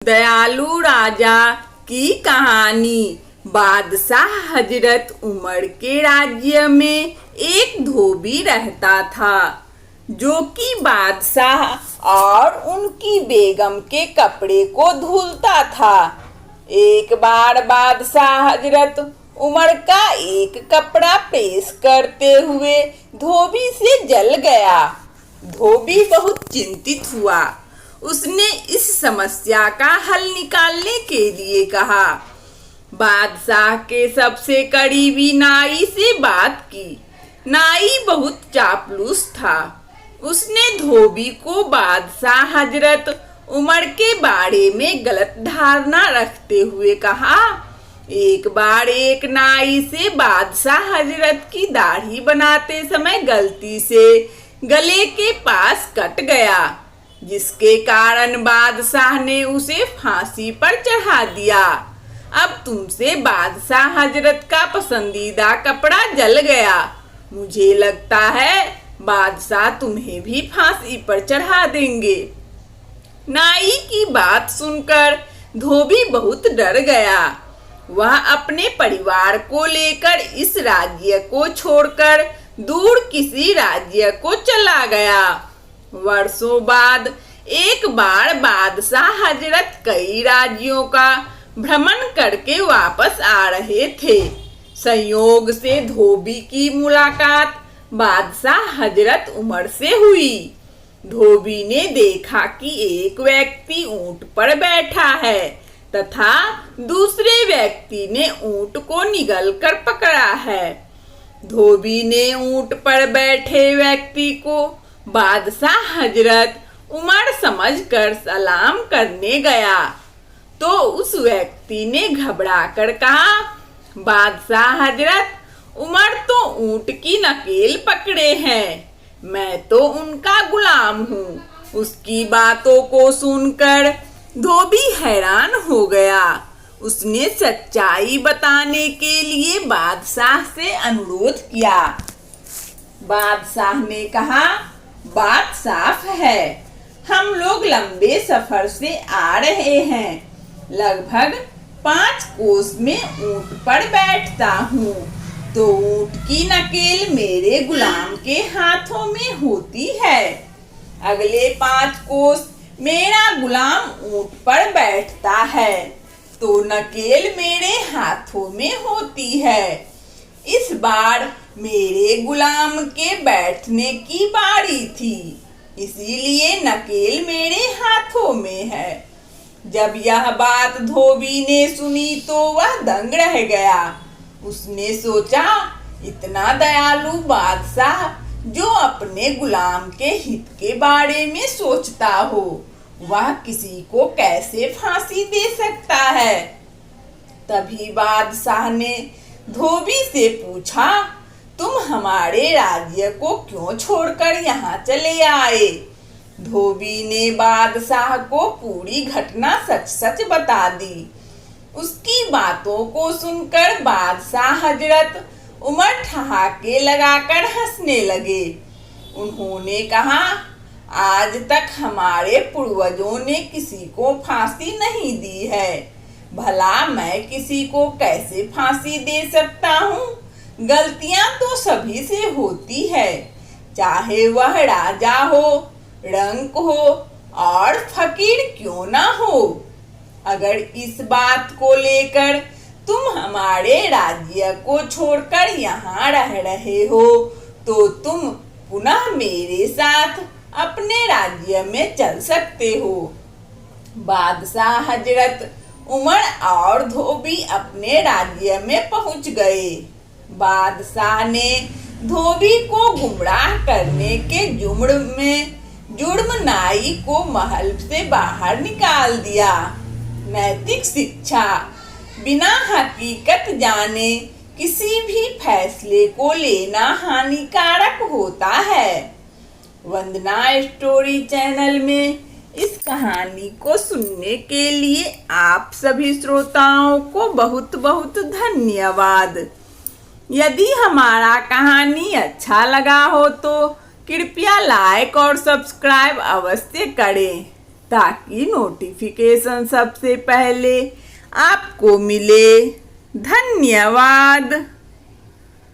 दयालु राजा की कहानी। बादशाह हजरत उमर के राज्य में एक धोबी रहता था जो कि बादशाह और उनकी बेगम के कपड़े को धुलता था। एक बार बादशाह हजरत उमर का एक कपड़ा प्रेस करते हुए धोबी से जल गया। धोबी बहुत चिंतित हुआ। उसने इस समस्या का हल निकालने के लिए कहा। बादशाह के सबसे करीबी नाई से बात की। नाई बहुत चापलूस था। उसने धोबी को बादशाह हजरत उमर के बारे में गलत धारणा रखते हुए कहा। एक बार एक नाई से बादशाह हजरत की दाढ़ी बनाते समय गलती से गले के पास कट गया, जिसके कारण बादशाह ने उसे फांसी पर चढ़ा दिया। अब तुमसे बादशाह हजरत का पसंदीदा कपड़ा जल गया। मुझे लगता है बादशाह तुम्हें भी फांसी पर चढ़ा देंगे। नाई की बात सुनकर धोबी बहुत डर गया। वह अपने परिवार को लेकर इस राज्य को छोड़कर दूर किसी राज्य को चला गया। वर्षों बाद एक बार बादशाह हजरत कई राज्यों का भ्रमण करके वापस आ रहे थे। संयोग से धोबी की मुलाकात बादशाह हजरत उमर से हुई। धोबी ने देखा कि एक व्यक्ति ऊंट पर बैठा है तथा दूसरे व्यक्ति ने ऊंट को निगल कर पकड़ा है। धोबी ने ऊंट पर बैठे व्यक्ति को बादशाह हजरत उमर समझकर सलाम करने गया तो उस व्यक्ति ने घबराकर कहा, बादशाह हजरत उमर तो ऊंट की नकेल पकड़े हैं, मैं तो उनका गुलाम हूँ। उसकी बातों को सुनकर धोबी हैरान हो गया। उसने सच्चाई बताने के लिए बादशाह से अनुरोध किया। बादशाह ने कहा, बात साफ है, हम लोग लंबे सफर से आ रहे हैं। लगभग 5 कोस में ऊंट पर बैठता हूँ तो ऊंट की नकेल मेरे गुलाम के हाथों में होती है। अगले 5 कोस मेरा गुलाम ऊंट पर बैठता है तो नकेल मेरे हाथों में होती है। इस बार मेरे गुलाम के बैठने की बारी थी, इसीलिए नकेल मेरे हाथों में है। जब यह बात धोबी ने सुनी तो वह दंग रह गया। उसने सोचा, इतना दयालु बादशाह जो अपने गुलाम के हित के बारे में सोचता हो, वह किसी को कैसे फांसी दे सकता है। तभी बादशाह ने धोबी से पूछा, तुम हमारे राज्य को क्यों छोड़कर यहाँ चले आए। धोबी ने बादशाह को पूरी घटना सच सच बता दी। उसकी बातों को सुनकर बादशाह हजरत उमर ठहाके लगाकर हंसने लगे। उन्होंने कहा, आज तक हमारे पूर्वजों ने किसी को फांसी नहीं दी है, भला मैं किसी को कैसे फांसी दे सकता हूँ। गलतियां तो सभी से होती है, चाहे वह राजा हो, रंक हो और फकीर क्यों ना हो। अगर इस बात को लेकर तुम हमारे राज्य को छोड़कर यहाँ रह रहे हो तो तुम पुनः मेरे साथ अपने राज्य में चल सकते हो। बादशाह हजरत उमर और धोबी अपने राज्य में पहुंच गए। बादशाह ने धोबी को गुमराह करने के जुर्म नाई को महल से बाहर निकाल दिया। नैतिक शिक्षा, बिना हकीकत जाने किसी भी फैसले को लेना हानिकारक होता है। वंदना स्टोरी चैनल में इस कहानी को सुनने के लिए आप सभी श्रोताओं को बहुत बहुत धन्यवाद। यदि हमारा कहानी अच्छा लगा हो तो कृपया लाइक और सब्सक्राइब अवश्य करें। ताकि नोटिफिकेशन सबसे पहले आपको मिले। धन्यवाद।